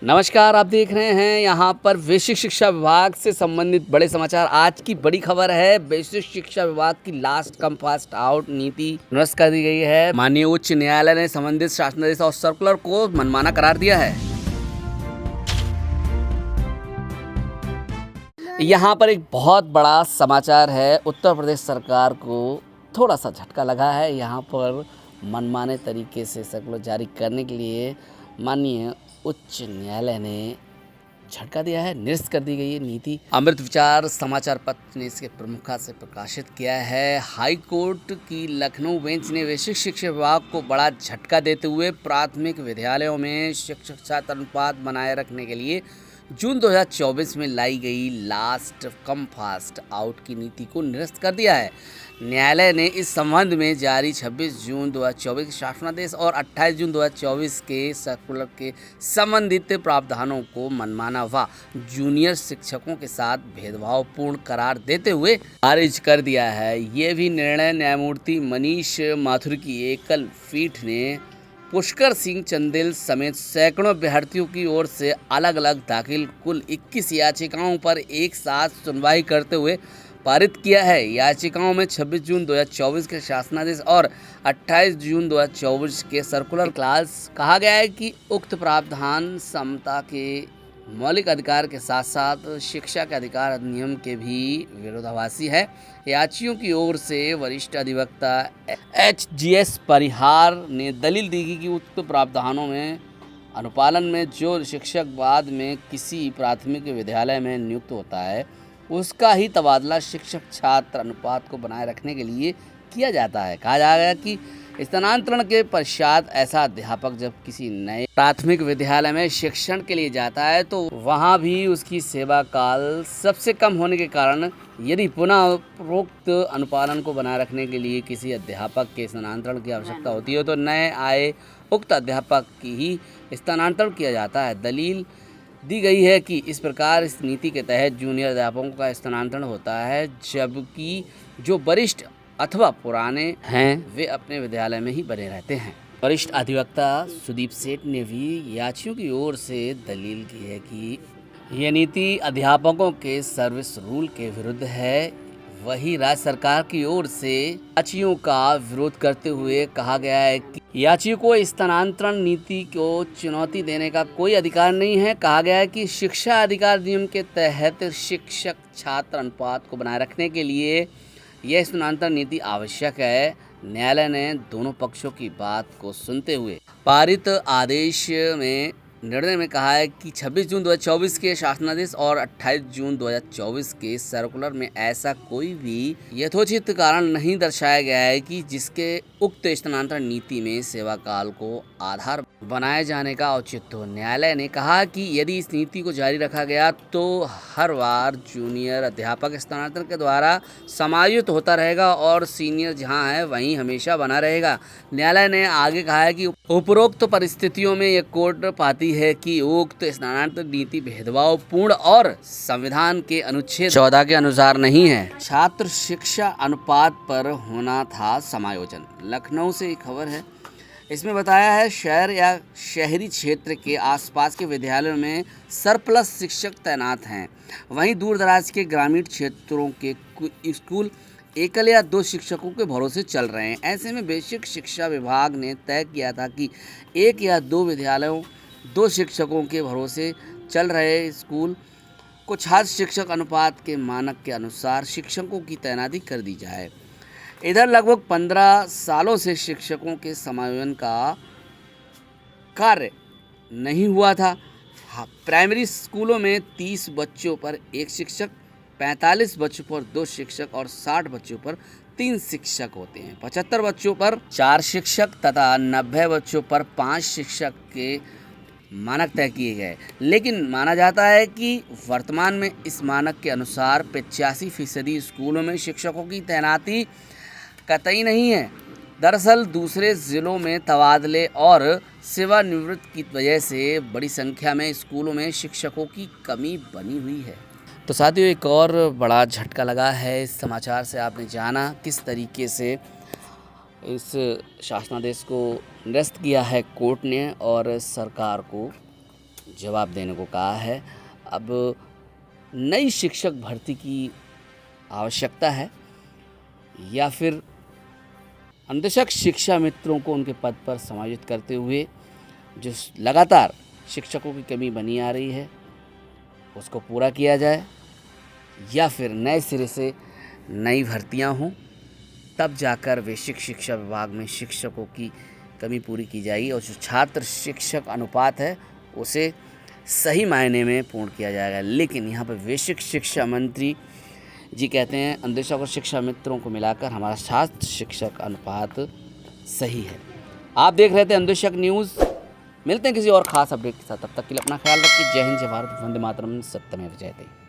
नमस्कार, आप देख रहे हैं यहाँ पर बेसिक शिक्षा विभाग से संबंधित बड़े समाचार। आज की बड़ी खबर है, बेसिक शिक्षा विभाग की लास्ट कम फास्ट आउट नीति निरस्त कर दी गई है। माननीय उच्च न्यायालय ने संबंधित शासनादेश और सर्कुलर को मनमाना करार दिया है। यहाँ पर एक बहुत बड़ा समाचार है। उत्तर प्रदेश सरकार को थोड़ा सा झटका लगा है। यहाँ पर मनमाने तरीके से सर्कुलर जारी करने के लिए माननीय उच्च न्यायालय ने झटका दिया है, निरस्त कर दी गई है नीति। अमृत विचार समाचार पत्र ने इसके प्रमुखता से प्रकाशित किया है। हाई कोर्ट की लखनऊ बेंच ने बेसिक शिक्षा विभाग को बड़ा झटका देते हुए प्राथमिक विद्यालयों में शिक्षक छात्र अनुपात बनाए रखने के लिए जून 2024 में लाई गई लास्ट कम फास्ट आउट की नीति को निरस्त कर दिया है। न्यायालय ने इस संबंध में जारी 26 जून 2024 के शासनादेश और 28 जून 2024 के सर्कुलर के संबंधित प्रावधानों को मनमाना व जूनियर शिक्षकों के साथ भेदभावपूर्ण करार देते हुए खारिज कर दिया है। ये भी निर्णय न्यायमूर्ति मनीष माथुर की एकल पीठ ने पुष्कर सिंह चंदेल समेत सैकड़ों अभ्यर्थियों की ओर से अलग अलग दाखिल कुल 21 याचिकाओं पर एक साथ सुनवाई करते हुए पारित किया है। याचिकाओं में 26 जून 2024 के शासनादेश और 28 जून 2024 के सर्कुलर क्लास कहा गया है कि उक्त प्रावधान समता के मौलिक अधिकार के साथ साथ शिक्षा के अधिकार अधिनियम के भी विरोधाभासी है। याचियों की ओर से वरिष्ठ अधिवक्ता HGS परिहार ने दलील दी कि उक्त प्रावधानों में अनुपालन में जो शिक्षक बाद में किसी प्राथमिक विद्यालय में नियुक्त होता है उसका ही तबादला शिक्षक छात्र अनुपात को बनाए रखने के लिए किया जाता है। कहा जाएगा कि स्थानांतरण के पश्चात ऐसा अध्यापक जब किसी नए प्राथमिक विद्यालय में शिक्षण के लिए जाता है तो वहां भी उसकी सेवा काल सबसे कम होने के कारण यदि पुनः उपरोक्त अनुपालन को बनाए रखने के लिए किसी अध्यापक के स्थानांतरण की आवश्यकता होती है तो नए आए उक्त अध्यापक की ही स्थानांतरण किया जाता है। दलील दी गई है कि इस प्रकार इस नीति के तहत जूनियर अध्यापकों का स्थानांतरण होता है जबकि जो वरिष्ठ अथवा पुराने हैं वे अपने विद्यालय में ही बने रहते हैं। वरिष्ठ अधिवक्ता सुदीप सेठ ने भी याचियों की ओर से दलील की है कि यह नीति अध्यापकों के सर्विस रूल के विरुद्ध है। वही राज्य सरकार की ओर से याचियों का विरोध करते हुए कहा गया है कि याचियों को स्थानांतरण नीति को चुनौती देने का कोई अधिकार नहीं है। कहा गया है कि शिक्षा अधिकार अधिनियम के तहत शिक्षक छात्र अनुपात को बनाए रखने के लिए यह स्थानांतरण नीति आवश्यक है। न्यायालय ने दोनों पक्षों की बात को सुनते हुए पारित आदेश में निर्णय में कहा है कि 26 जून 2024 के शासनादेश और 28 जून 2024 के सर्कुलर में ऐसा कोई भी यथोचित कारण नहीं दर्शाया गया है कि जिसके उक्त स्थानांतरण नीति में सेवा काल को आधार बनाए जाने का औचित्य हो। न्यायालय ने कहा कि यदि इस नीति को जारी रखा गया तो हर बार जूनियर अध्यापक स्थानांतरण के द्वारा समायोजित होता रहेगा और सीनियर जहां है वहीं हमेशा बना रहेगा। न्यायालय ने आगे कहा है कि उपरोक्त परिस्थितियों में यह कोर्ट पाती है कि उक्त स्थानांतरण नीति भेदभावपूर्ण और संविधान के अनुच्छेद 14 के अनुसार नहीं है। छात्र शिक्षा अनुपात पर होना था समायोजन। लखनऊ से एक खबर है, इसमें बताया है शहर या शहरी क्षेत्र के आसपास के विद्यालयों में सरप्लस शिक्षक तैनात हैं। वहीं दूर दराज के ग्रामीण क्षेत्रों के स्कूल एकल या दो शिक्षकों के भरोसे चल रहे हैं। ऐसे में बेसिक शिक्षा विभाग ने तय किया था कि एक या दो विद्यालयों दो शिक्षकों के भरोसे चल रहे स्कूल को छात्र शिक्षक अनुपात के मानक के अनुसार शिक्षकों की तैनाती कर दी जाए। इधर लगभग 15 सालों से शिक्षकों के समायोजन का कार्य नहीं हुआ था। प्राइमरी स्कूलों में 30 बच्चों पर एक शिक्षक, 45 बच्चों पर 2 शिक्षक और 60 बच्चों पर 3 शिक्षक होते हैं। 75 बच्चों पर 4 शिक्षक तथा 90 बच्चों पर 5 शिक्षक के मानक तय किए गए। लेकिन माना जाता है कि वर्तमान में इस मानक के अनुसार 85% स्कूलों में शिक्षकों की तैनाती कतई नहीं है। दरअसल दूसरे ज़िलों में तबादले और सेवानिवृत्ति की वजह से बड़ी संख्या में स्कूलों में शिक्षकों की कमी बनी हुई है। तो साथियों, एक और बड़ा झटका लगा है इस समाचार से। आपने जाना किस तरीके से इस शासनादेश को निरस्त किया है कोर्ट ने और सरकार को जवाब देने को कहा है। अब नई शिक्षक भर्ती की आवश्यकता है या फिर अनुदेशक शिक्षा मित्रों को उनके पद पर समायोजित करते हुए जो लगातार शिक्षकों की कमी बनी आ रही है उसको पूरा किया जाए, या फिर नए सिरे से नई भर्तियां हों, तब जाकर बेसिक शिक्षा विभाग में शिक्षकों की कमी पूरी की जाएगी और जो छात्र शिक्षक अनुपात है उसे सही मायने में पूर्ण किया जाएगा। लेकिन यहाँ पर बेसिक शिक्षा मंत्री जी कहते हैं अनुदेशक और शिक्षा मित्रों को मिलाकर हमारा छात्र शिक्षक अनुपात सही है। आप देख रहे थे अनुदेशक न्यूज़। मिलते हैं किसी और ख़ास अपडेट के साथ, तब तक के लिए अपना ख्याल रखिए। जय हिंद, जय भारत, वंदे मातरम, सत्यमेव जयते।